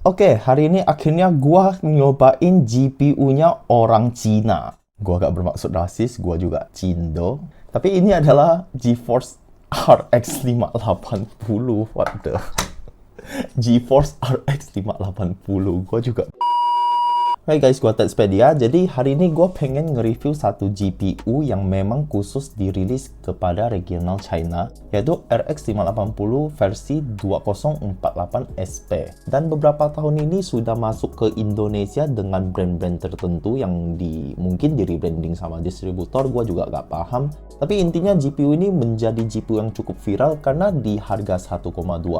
Oke, hari ini akhirnya gua nyobain GPU-nya orang Cina. Gua gak bermaksud rasis, gua juga Cindo. Tapi ini adalah GeForce RX 580. What the? GeForce RX 580. Gua juga. Hai guys, gua Texpedia. Jadi hari ini gua pengen nge-review satu GPU yang memang khusus dirilis kepada regional China, yaitu RX 580 versi 2048SP. Dan beberapa tahun ini sudah masuk ke Indonesia dengan brand-brand tertentu yang mungkin di rebranding sama distributor, gua juga gak paham. Tapi intinya GPU ini menjadi GPU yang cukup viral karena di harga 1,2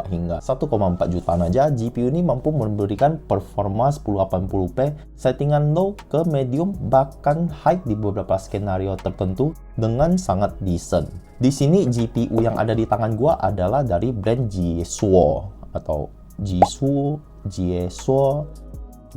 hingga 1,4 jutaan aja, GPU ini mampu memberikan performa 1080p settingan low ke medium bahkan high di beberapa skenario tertentu dengan sangat decent. Di sini GPU yang ada di tangan gua adalah dari brand Jisuo atau Jisuo,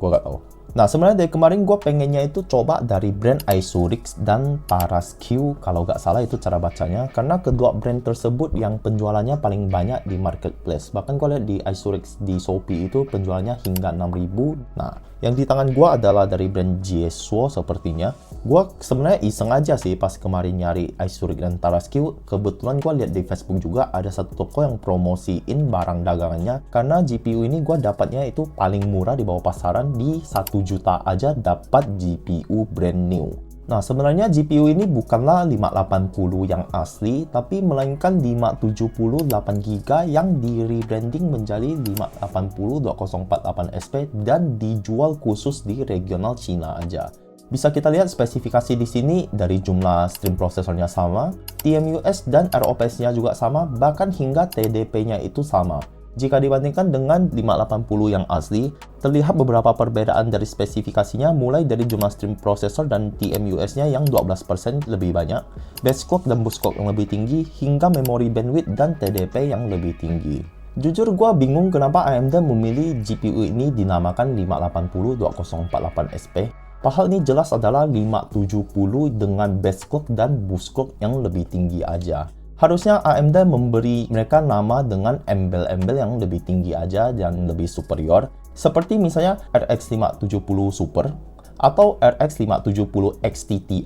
gua gak tahu. Nah, sebenarnya dari kemarin gue pengennya itu coba dari brand Isurix dan Parascue, kalau nggak salah itu cara bacanya, karena kedua brand tersebut yang penjualannya paling banyak di marketplace. Bahkan gue lihat di Isurix di Shopee itu penjualannya hingga 6.000. Nah, yang di tangan gue adalah dari brand Jisuo sepertinya. Gue sebenarnya iseng aja sih pas kemarin nyari Isurix dan Parascue. Kebetulan gue lihat di Facebook juga ada satu toko yang promosiin barang dagangannya, karena GPU ini gue dapatnya itu paling murah di bawah pasaran, di 1 juta aja dapat GPU brand new. Nah, sebenarnya GPU ini bukanlah 580 yang asli, tapi melainkan 570 8GB yang di rebranding menjadi 580 2048SP dan dijual khusus di regional Cina aja. Bisa kita lihat spesifikasi di sini, dari jumlah stream prosesornya sama, TMUS dan ROPS-nya juga sama, bahkan hingga TDP-nya itu sama. Jika dibandingkan dengan 580 yang asli, terlihat beberapa perbedaan dari spesifikasinya, mulai dari jumlah stream processor dan TMUS-nya yang 12% lebih banyak, base clock dan boost clock yang lebih tinggi, hingga memory bandwidth dan TDP yang lebih tinggi. Jujur gue bingung kenapa AMD memilih GPU ini dinamakan 580 2048SP, padahal ini jelas adalah 570 dengan base clock dan boost clock yang lebih tinggi aja. Harusnya AMD memberi mereka nama dengan embel-embel yang lebih tinggi aja dan lebih superior, seperti misalnya RX 570 Super, atau RX 570 XT Ti,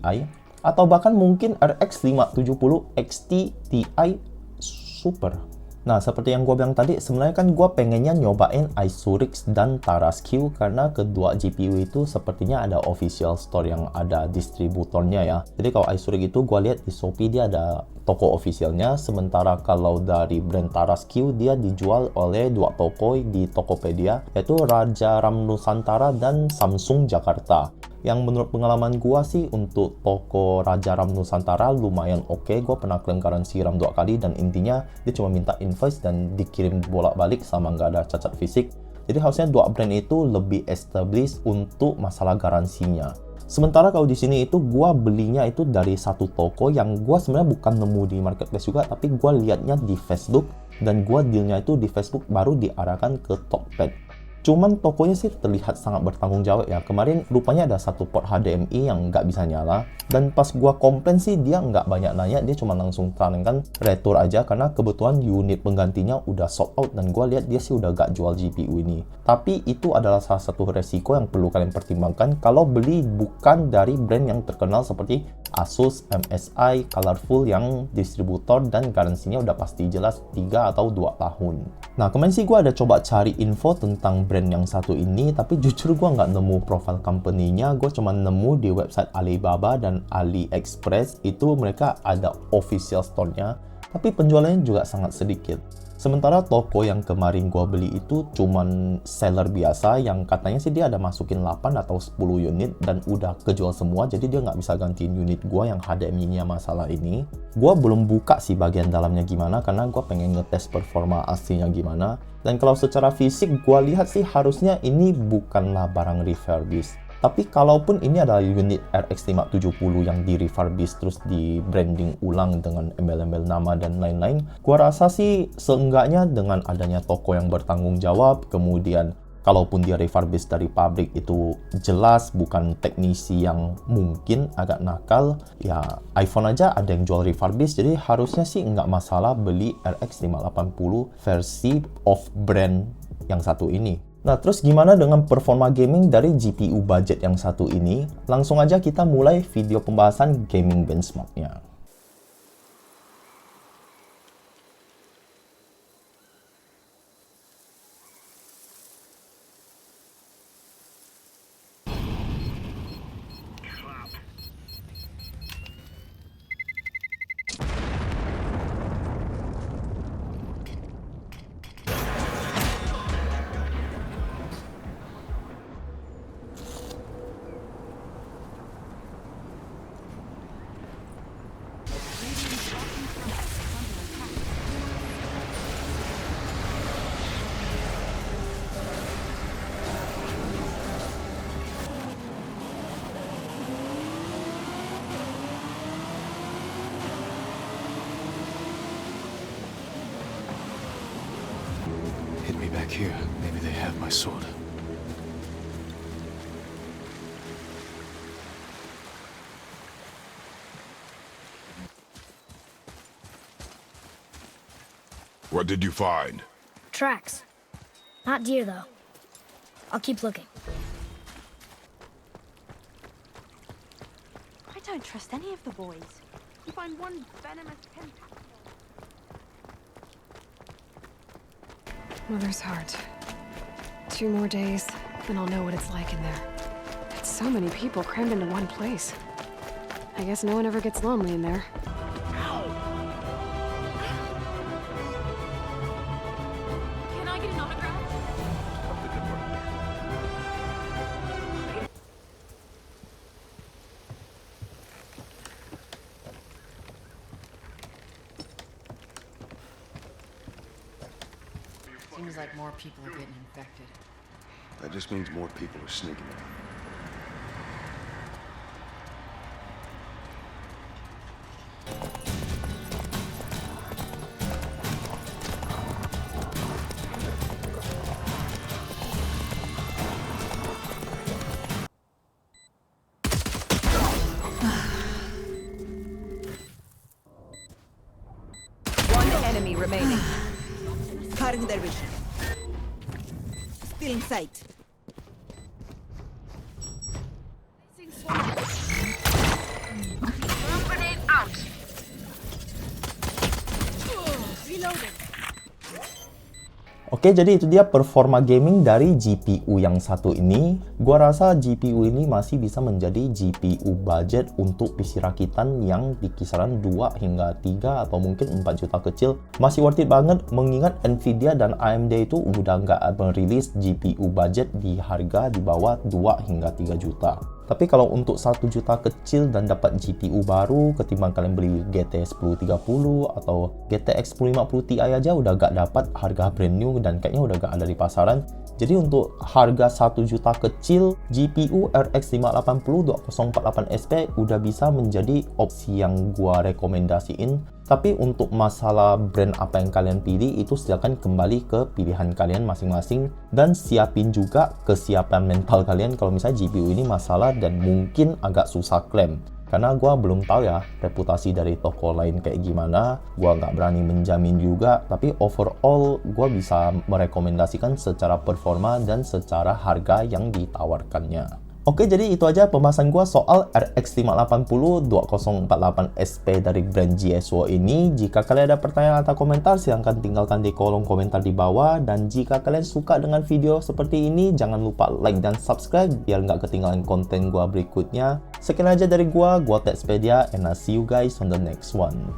atau bahkan mungkin RX 570 XT Ti Super. Nah, seperti yang gue bilang tadi, sebenarnya kan gue pengennya nyobain Isurix dan Parascue karena kedua GPU itu sepertinya ada official store yang ada distributornya ya. Jadi kalau Isurix itu gue lihat di Shopee dia ada toko officialnya, sementara kalau dari brand Parascue dia dijual oleh dua toko di Tokopedia, yaitu Raja Ram Nusantara dan Samsung Jakarta. Yang menurut pengalaman gua sih untuk toko Raja Ram Nusantara lumayan oke. Gua pernah klaim garansi RAM 2 kali dan intinya dia cuma minta invoice dan dikirim bolak-balik sama nggak ada cacat fisik. Jadi harusnya dua brand itu lebih established untuk masalah garansinya. Sementara kalau di sini itu gua belinya itu dari satu toko yang gua sebenarnya bukan nemu di marketplace juga, tapi gua liatnya di Facebook dan gua dealnya itu di Facebook baru diarahkan ke Tokped. Cuman tokonya sih terlihat sangat bertanggung jawab ya. Kemarin rupanya ada satu port HDMI yang nggak bisa nyala. Dan pas gua komplain sih dia nggak banyak nanya. Dia cuma langsung tanamkan retur aja karena kebetulan unit penggantinya udah sold out. Dan gua lihat dia sih udah nggak jual GPU ini. Tapi itu adalah salah satu resiko yang perlu kalian pertimbangkan kalau beli bukan dari brand yang terkenal seperti Asus, MSI, Colorful yang distributor dan garansinya udah pasti jelas 3 atau 2 tahun. Nah, kemarin sih gue ada coba cari info tentang brand yang satu ini, tapi jujur gue nggak nemu profile company-nya. Gue cuma nemu di website Alibaba dan AliExpress, itu mereka ada official store-nya, tapi penjualannya juga sangat sedikit. Sementara toko yang kemarin gue beli itu cuman seller biasa yang katanya sih dia ada masukin 8 atau 10 unit dan udah kejual semua, jadi dia nggak bisa gantiin unit gue yang HDMI-nya masalah ini. Gue belum buka sih bagian dalamnya gimana karena gue pengen ngetes performa aslinya gimana. Dan kalau secara fisik gue lihat sih harusnya ini bukanlah barang refurbished. Tapi kalaupun ini adalah unit RX 570 yang di refurbish terus di branding ulang dengan embel-embel nama dan lain-lain, gua rasa sih seenggaknya dengan adanya toko yang bertanggung jawab, kemudian kalaupun dia refurbish dari pabrik itu jelas bukan teknisi yang mungkin agak nakal, ya iPhone aja ada yang jual refurbish, jadi harusnya sih nggak masalah beli RX 580 versi off brand yang satu ini. Nah, terus gimana dengan performa gaming dari GPU budget yang satu ini? Langsung aja kita mulai video pembahasan gaming benchmark-nya. Hit me back here. Maybe they have my sword. What did you find? Tracks. Not deer, though. I'll keep looking. I don't trust any of the boys. You find one venomous tentacle. Mother's heart. 2 more days, then I'll know what it's like in there. It's so many people crammed into one place. I guess no one ever gets lonely in there. Can I get an autograph? Seems like more people are getting infected. That just means more people are sneaking in. One enemy remaining. Cutting their vision. Still in sight. Grenade out. Reloading. Oke, jadi itu dia performa gaming dari GPU yang satu ini. Gua rasa GPU ini masih bisa menjadi GPU budget untuk PC rakitan yang di kisaran 2 hingga 3 atau mungkin 4 juta kecil. Masih worth it banget mengingat Nvidia dan AMD itu udah nggak merilis GPU budget di harga di bawah 2 hingga 3 juta. Tapi kalau untuk 1 juta kecil dan dapat GPU baru ketimbang kalian beli GT 1030 atau GTX 1050 Ti aja udah gak dapat harga brand new dan kayaknya udah gak ada di pasaran. Jadi untuk harga 1 juta kecil, GPU RX 580 2048SP udah bisa menjadi opsi yang gua rekomendasiin. Tapi untuk masalah brand apa yang kalian pilih, itu silakan kembali ke pilihan kalian masing-masing. Dan siapin juga kesiapan mental kalian kalau misalnya GPU ini masalah dan mungkin agak susah klaim. Karena gua belum tahu ya reputasi dari toko lain kayak gimana, gua nggak berani menjamin juga, tapi overall gua bisa merekomendasikan secara performa dan secara harga yang ditawarkannya. Oke, jadi itu aja pembahasan gua soal RX 580 2048SP dari brand GSO ini. Jika kalian ada pertanyaan atau komentar, silahkan tinggalkan di kolom komentar di bawah. Dan jika kalian suka dengan video seperti ini, jangan lupa like dan subscribe biar nggak ketinggalan konten gua berikutnya. Sekian aja dari gua Texpedia, and I'll see you guys on the next one.